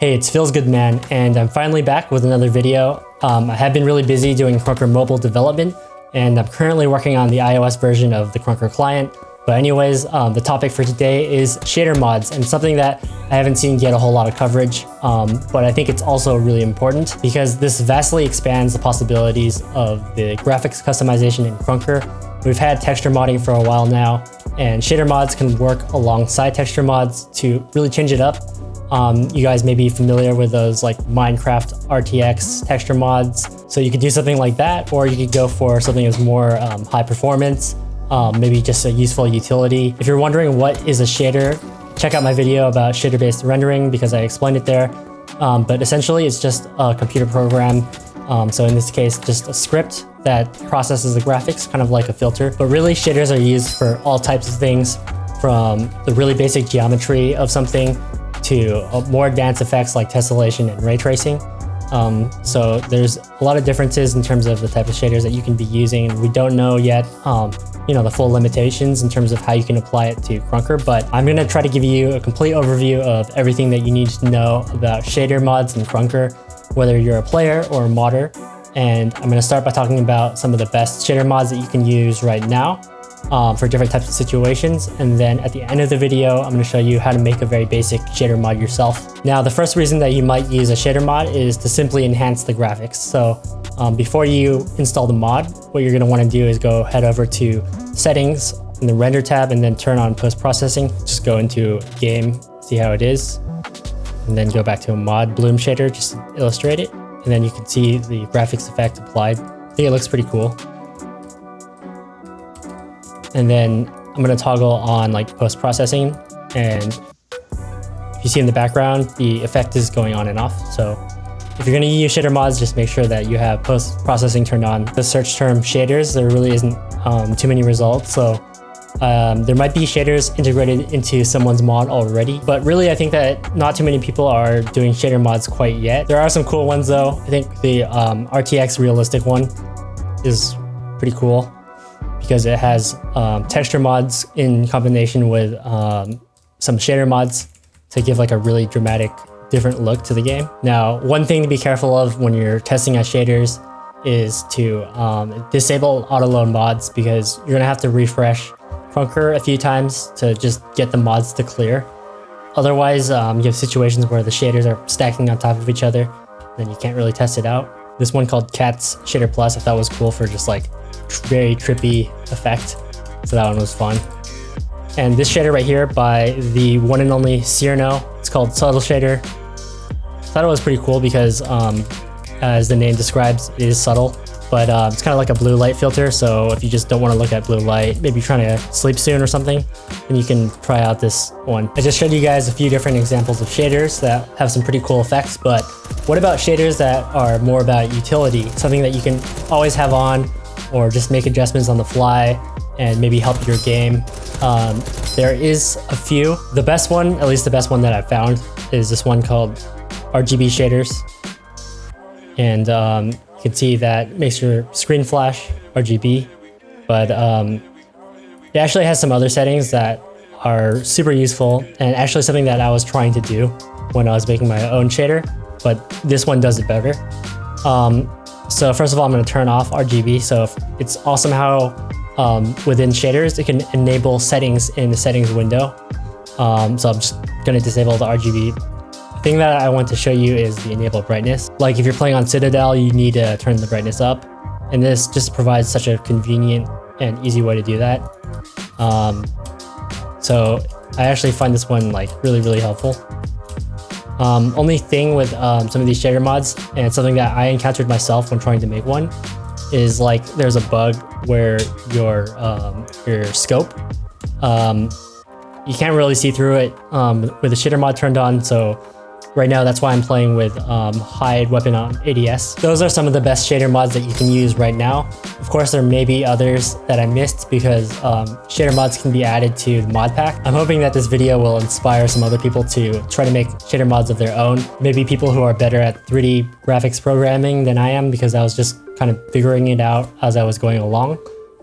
Hey, it's Feels Good Man, and I'm finally back with another video. I have been really busy doing Krunker mobile development, and I'm currently working on the iOS version of the Krunker client. But anyways, the topic for today is shader mods, and something that I haven't seen get a whole lot of coverage, but I think it's also really important because this vastly expands the possibilities of the graphics customization in Krunker. We've had texture modding for a while now, and shader mods can work alongside texture mods to really change it up. You guys may be familiar with those like Minecraft RTX texture mods. So you could do something like that, or you could go for something that's more high performance, maybe just a useful utility. If you're wondering what is a shader, check out my video about shader-based rendering because I explained it there. But essentially it's just a computer program. So in this case, just a script that processes the graphics, kind of like a filter. But really shaders are used for all types of things, from the really basic geometry of something to more advanced effects like tessellation and ray tracing. So there's a lot of differences in terms of the type of shaders that you can be using. We don't know yet, the full limitations in terms of how you can apply it to Krunker, but I'm gonna try to give you a complete overview of everything that you need to know about shader mods in Krunker, whether you're a player or a modder. And I'm gonna start by talking about some of the best shader mods that you can use right now for different types of situations. And then at the end of the video, I'm going to show you how to make a very basic shader mod yourself. Now, the first reason that you might use a shader mod is to simply enhance the graphics. So before you install the mod, what you're going to want to do is go head over to settings in the render tab and then turn on post-processing. Just go into game, see how it is, and then go back to a mod bloom shader just to illustrate it. And then you can see the graphics effect applied. I think it looks pretty cool. And then I'm going to toggle on like post-processing, and if you see in the background, the effect is going on and off. So if you're going to use shader mods, just make sure that you have post-processing turned on. The search term shaders, there really isn't too many results. So there might be shaders integrated into someone's mod already, but really I think that not too many people are doing shader mods quite yet. There are some cool ones though. I think the RTX realistic one is pretty cool, because it has texture mods in combination with some shader mods to give like a really dramatic, different look to the game. Now, one thing to be careful of when you're testing out shaders is to disable auto-load mods, because you're gonna have to refresh Krunker a few times to just get the mods to clear. Otherwise, you have situations where the shaders are stacking on top of each other, then you can't really test it out. This one called Cat's Shader Plus I thought was cool for just like very trippy effect, so that one was fun. And this shader right here by the one and only Cyrano, it's called Subtle Shader. I thought it was pretty cool because as the name describes, it is subtle, but it's kind of like a blue light filter. So if you just don't want to look at blue light, maybe you're trying to sleep soon or something, then you can try out this one. I just showed you guys a few different examples of shaders that have some pretty cool effects, but what about shaders that are more about utility, something that you can always have on, or just make adjustments on the fly and maybe help your game? There is a few. The best one, at least the best one that I've found, is this one called RGB Shaders. And you can see that makes your screen flash RGB, but it actually has some other settings that are super useful, and actually something that I was trying to do when I was making my own shader, but this one does it better. So first of all, I'm going to turn off RGB. So it's awesome how within shaders, it can enable settings in the settings window. So I'm just going to disable the RGB. The thing that I want to show you is the enable brightness. Like if you're playing on Citadel, you need to turn the brightness up. And this just provides such a convenient and easy way to do that. So I actually find this one like really, really helpful. Only thing with some of these shader mods, and it's something that I encountered myself when trying to make one, is like there's a bug where your scope, you can't really see through it with the shader mod turned on. So right now that's why I'm playing with hide weapon on ADS. Those are some of the best shader mods that you can use right now. Of course, there may be others that I missed because shader mods can be added to the mod pack. I'm hoping that this video will inspire some other people to try to make shader mods of their own. Maybe people who are better at 3D graphics programming than I am, because I was just kind of figuring it out as I was going along.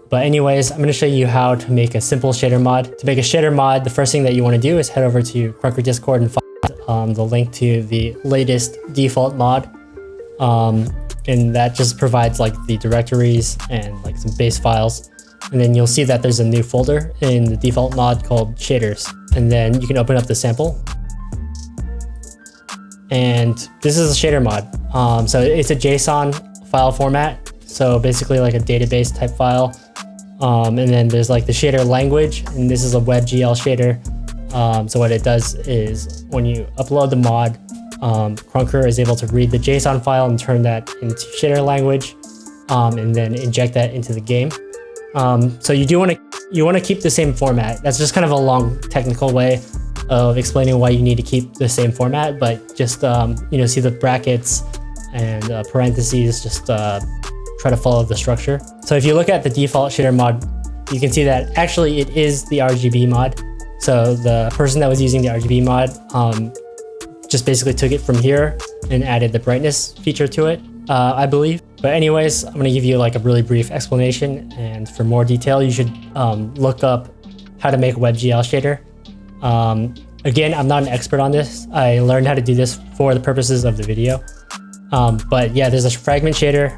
But anyways, I'm going to show you how to make a simple shader mod. To make a shader mod, the first thing that you want to do is head over to Krunker Discord and find the link to the latest default mod, and that just provides like the directories and like some base files. And then you'll see that there's a new folder in the default mod called shaders. And then you can open up the sample. And this is a shader mod. So it's a JSON file format. So basically like a database type file. And then there's like the shader language, and this is a WebGL shader. So what it does is when you upload the mod, Krunker is able to read the JSON file and turn that into shader language, and then inject that into the game. So you want to keep the same format. That's just kind of a long technical way of explaining why you need to keep the same format, but just see the brackets and parentheses, just try to follow the structure. So if you look at the default shader mod, you can see that actually it is the RGB mod. So the person that was using the RGB mod just basically took it from here and added the brightness feature to it, I believe. But anyways, I'm gonna give you like a really brief explanation, and for more detail, you should look up how to make a WebGL shader. Again, I'm not an expert on this. I learned how to do this for the purposes of the video. But yeah, there's a fragment shader,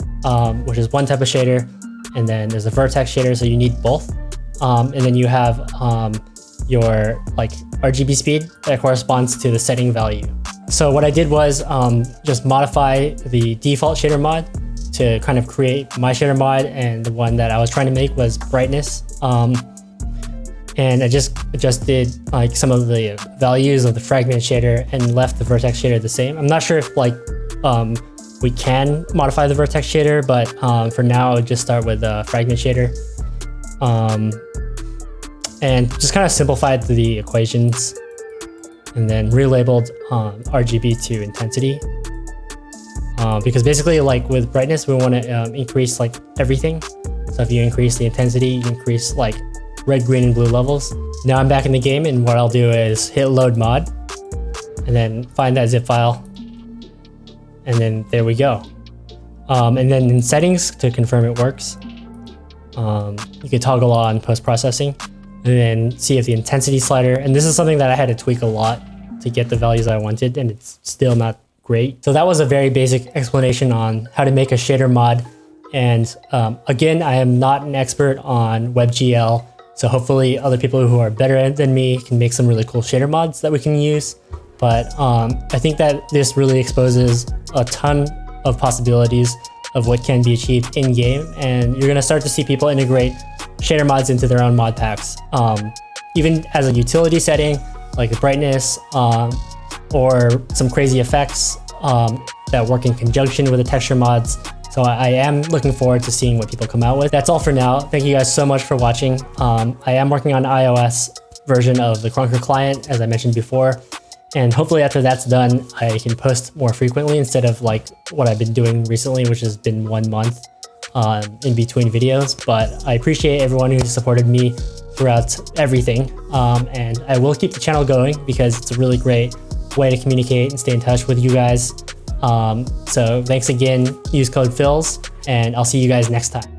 which is one type of shader, and then there's a vertex shader, so you need both. And then you have your like RGB speed that corresponds to the setting value. So what I did was just modify the default shader mod to kind of create my shader mod, and the one that I was trying to make was brightness. And I just adjusted like some of the values of the fragment shader and left the vertex shader the same. I'm not sure if like we can modify the vertex shader, but for now, I would just start with the fragment shader. And just kind of simplified the equations, and then relabeled RGB to intensity. Because basically like with brightness, we want to increase like everything. So if you increase the intensity, you increase like red, green, and blue levels. Now I'm back in the game, and what I'll do is hit load mod and then find that zip file. And then there we go. And then in settings, to confirm it works, you can toggle on post-processing and then see if the intensity slider, and this is something that I had to tweak a lot to get the values I wanted, and it's still not great. So that was a very basic explanation on how to make a shader mod. And again, I am not an expert on WebGL, so hopefully other people who are better than me can make some really cool shader mods that we can use. But I think that this really exposes a ton of possibilities of what can be achieved in game, and you're gonna start to see people integrate shader mods into their own mod packs, even as a utility setting like brightness, or some crazy effects that work in conjunction with the texture mods. So I am looking forward to seeing what people come out with. That's all for now. Thank you guys so much for watching. I am working on an iOS version of the Krunker client, as I mentioned before. And hopefully after that's done, I can post more frequently instead of like what I've been doing recently, which has been 1 month in between videos. But I appreciate everyone who supported me throughout everything. And I will keep the channel going because it's a really great way to communicate and stay in touch with you guys. So thanks again, use code PHILS, and I'll see you guys next time.